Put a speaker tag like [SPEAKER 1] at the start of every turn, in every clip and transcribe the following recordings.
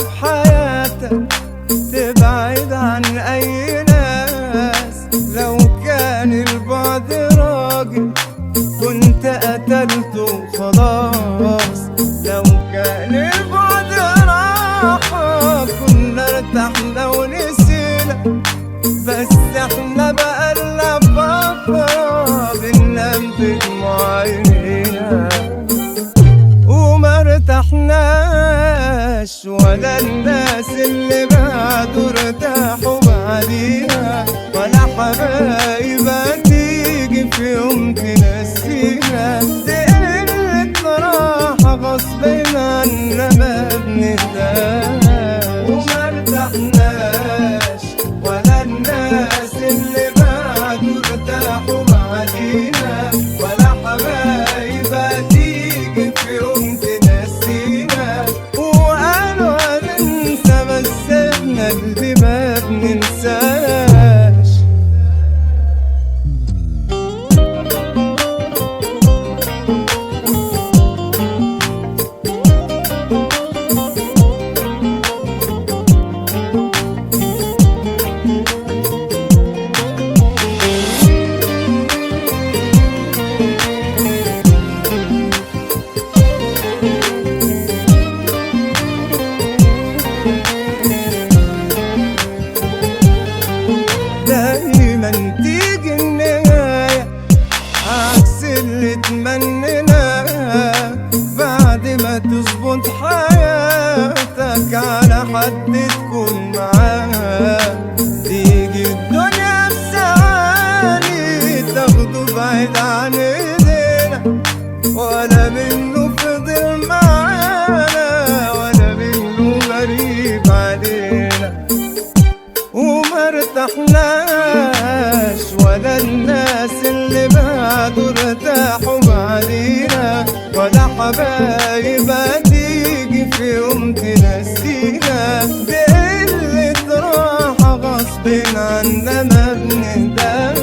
[SPEAKER 1] في حياتك تبعد عن أي ناس. لو كان البعد راجل كنت قتلته خلاص. لو كان البعد راحة كنا ارتحنا ونسينا. بس احنا بقالنا فترة بننام بدموع عينينا وما ارتحناش، ولا الناس اللي بعدوا ارتاحوا بعدينا، ولا حبايب هتيجي في يوم تنسينا. دي قلة راحة غصب عنا ما بنهداش وما ارتحناش، ولا الناس اللي بعدوا ارتاحوا بعدينا، ولا حبايب هتيجي في يوم تنسينا. وقالوا هننسى بس احنا اللي ما بننساش. دايما تيجي النهاية عكس اللي تمنيناه. بعد ما تظبط حياتك على حد تكون معاه، تيجي الدنيا بثواني تاخده بعيد عن ايدينا، ولا منه فضل معانا ولا منه غريب علينا. وما ارتحناش، ولا الناس اللي بعدوا ارتاحوا بعدينا، ولا حبايب هتيجي في يوم تنسينا. دي قلة راحة غصب عنا ما بنهداش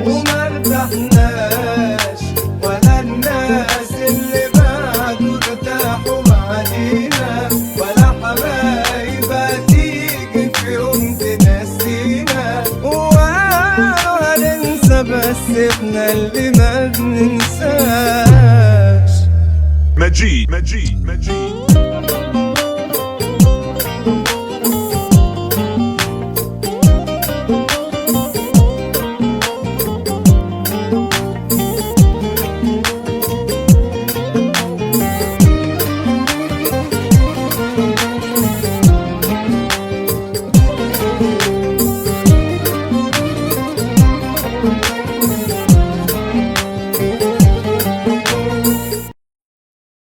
[SPEAKER 1] وما ارتحناش، ولا الناس اللي بعدوا ارتاحوا بعدينا، ولا حبايب هتيجي في يوم تنسينا. وقالوا هننسى بس احنا اللي ما بننساش.
[SPEAKER 2] مجيد